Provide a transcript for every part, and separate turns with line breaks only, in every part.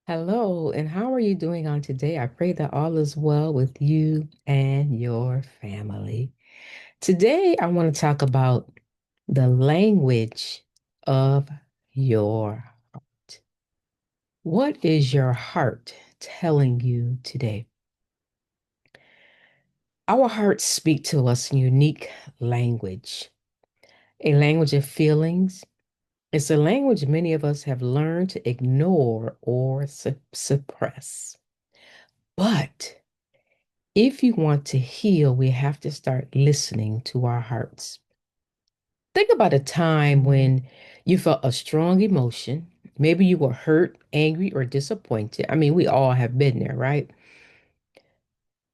Hello, and how are you doing on today? I pray that all is well with you and your family. Today, I want to talk about the language of your heart. What is your heart telling you today? Our hearts speak to us in unique language, a language of feelings. It's a language many of us have learned to ignore or suppress. But if you want to heal, we have to start listening to our hearts. Think about a time when you felt a strong emotion. Maybe you were hurt, angry, or disappointed. I mean, we all have been there, right?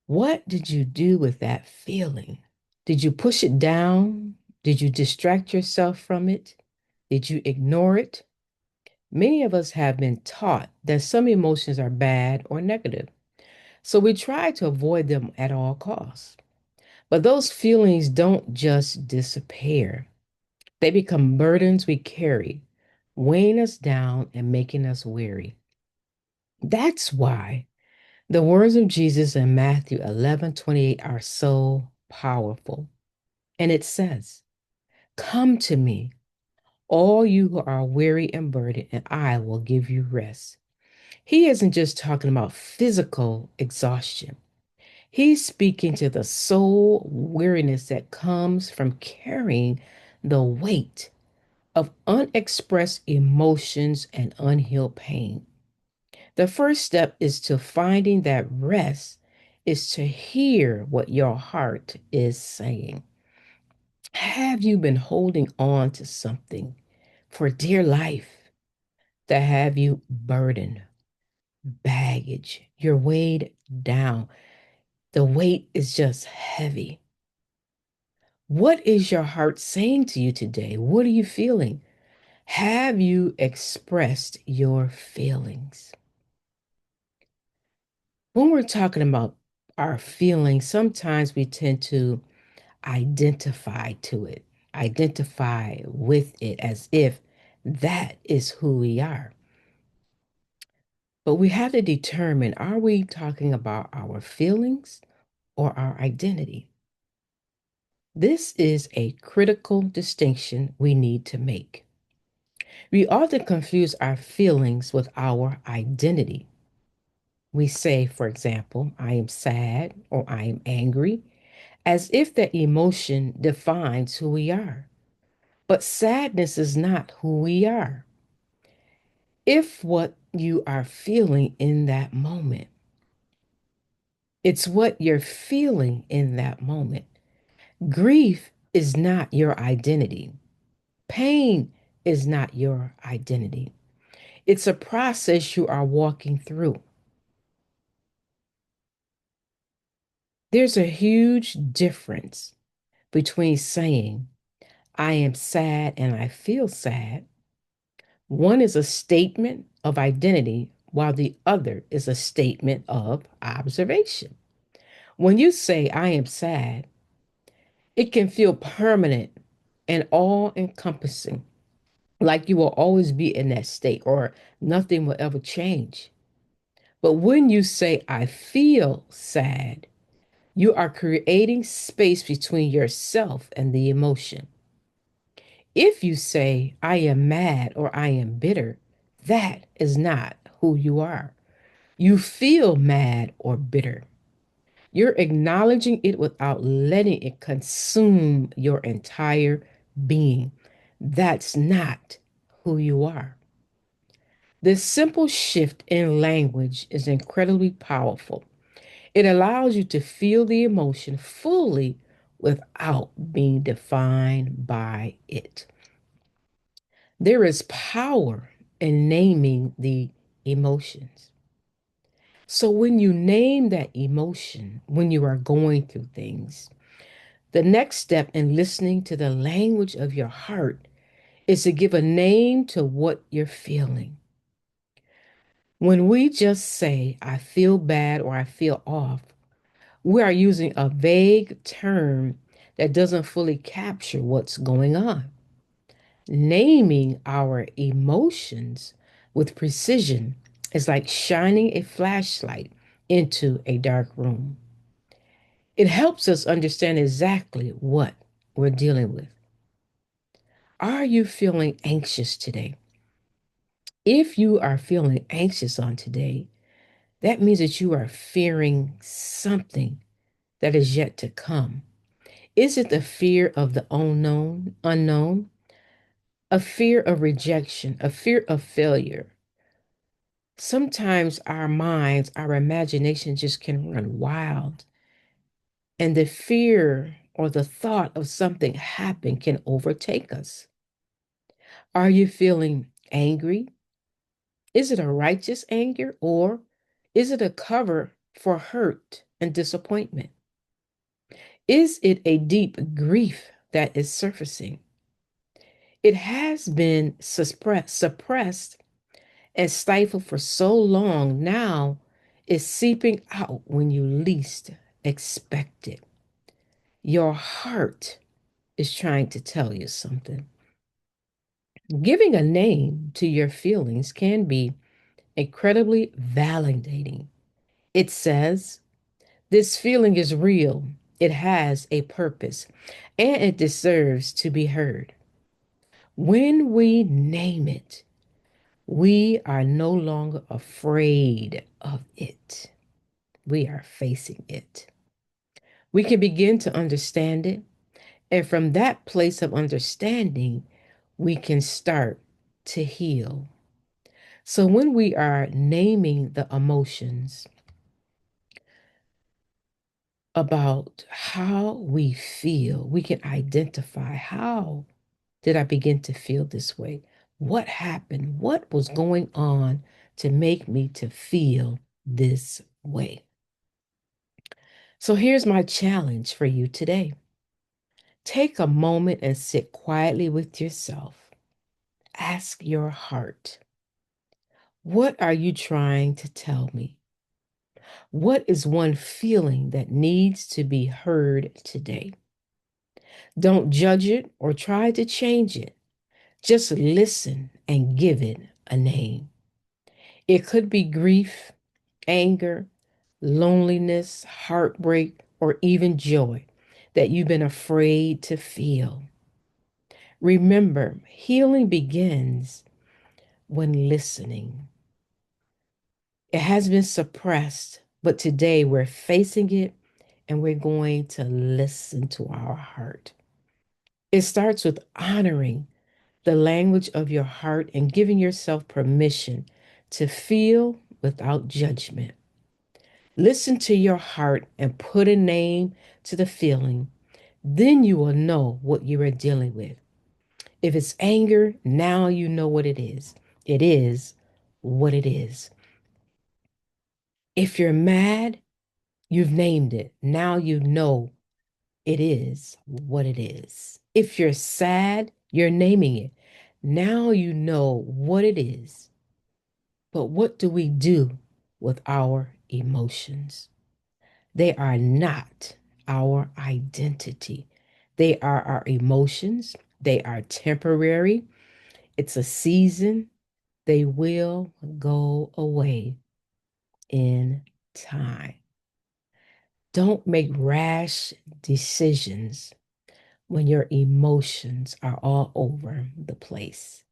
What did you do with that feeling? Did you push it down? Did you distract yourself from it? Did you ignore it? Many of us have been taught that some emotions are bad or negative, so we try to avoid them at all costs. But those feelings don't just disappear, they become burdens we carry, weighing us down and making us weary. That's why the words of Jesus in Matthew 11:28 are so powerful. And it says, "Come to me, all you who are weary and burdened, and I will give you rest." He isn't just talking about physical exhaustion. He's speaking to the soul weariness that comes from carrying the weight of unexpressed emotions and unhealed pain. The first step is to finding that rest is to hear what your heart is saying. Have you been holding on to something for dear life that have you burdened, baggage? You're weighed down. The weight is just heavy. What is your heart saying to you today? What are you feeling? Have you expressed your feelings? When we're talking about our feelings, sometimes we tend to identify to it, identify with it as if that is who we are. But we have to determine, are we talking about our feelings or our identity? This is a critical distinction we need to make. We often confuse our feelings with our identity. We say, for example, I am sad or I am angry, as if that emotion defines who we are. But sadness is not who we are. If what you are feeling in that moment, it's what you're feeling in that moment. Grief is not your identity. Pain is not your identity. It's a process you are walking through. There's a huge difference between saying, I am sad and I feel sad. One is a statement of identity, while the other is a statement of observation. When you say, I am sad, it can feel permanent and all encompassing, like you will always be in that state or nothing will ever change. But when you say, I feel sad, you are creating space between yourself and the emotion. If you say, I am mad or I am bitter, that is not who you are. You feel mad or bitter. You're acknowledging it without letting it consume your entire being. That's not who you are. This simple shift in language is incredibly powerful. It allows you to feel the emotion fully without being defined by it. There is power in naming the emotions. So when you name that emotion, when you are going through things, the next step in listening to the language of your heart is to give a name to what you're feeling. When we just say, I feel bad or I feel off, we are using a vague term that doesn't fully capture what's going on. Naming our emotions with precision It's like shining a flashlight into a dark room. It helps us understand exactly what we're dealing with. Are you feeling anxious today? If you are feeling anxious on today, that means that you are fearing something that is yet to come. Is it the fear of the unknown, a fear of rejection, a fear of failure? Sometimes our minds, our imagination just can run wild, and the fear or the thought of something happening can overtake us. Are you feeling angry? Is it a righteous anger or is it a cover for hurt and disappointment? Is it a deep grief that is surfacing? It has been suppressed and stifled for so long, now it's seeping out when you least expect it. Your heart is trying to tell you something. Giving a name to your feelings can be incredibly validating. It says, this feeling is real, it has a purpose, and it deserves to be heard. When we name it, we are no longer afraid of it. We are facing it. We can begin to understand it. And from that place of understanding, we can start to heal. So when we are naming the emotions about how we feel, we can identify, how did I begin to feel this way? What happened? What was going on to make me to feel this way? So here's my challenge for you today. Take a moment and sit quietly with yourself. Ask your heart, what are you trying to tell me? What is one feeling that needs to be heard today? Don't judge it or try to change it. Just listen and give it a name. It could be grief, anger, loneliness, heartbreak, or even joy that you've been afraid to feel. Remember, healing begins when listening. It has been suppressed, but today we're facing it and we're going to listen to our heart. It starts with honoring the language of your heart and giving yourself permission to feel without judgment. Listen to your heart and put a name to the feeling. Then you will know what you are dealing with. If it's anger, now you know what it is. It is what it is. If you're mad, you've named it. Now you know it is what it is. If you're sad, you're naming it. Now you know what it is. But what do we do with our emotions? They are not our identity. They are our emotions. They are temporary. It's a season. They will go away in time. Don't make rash decisions when your emotions are all over the place.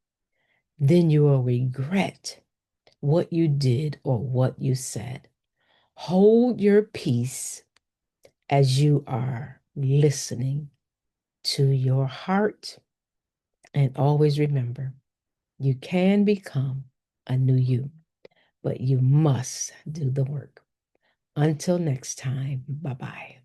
Then you will regret what you did or what you said. Hold your peace as you are listening to your heart. And always remember, you can become a new you, but you must do the work. Until next time, bye bye.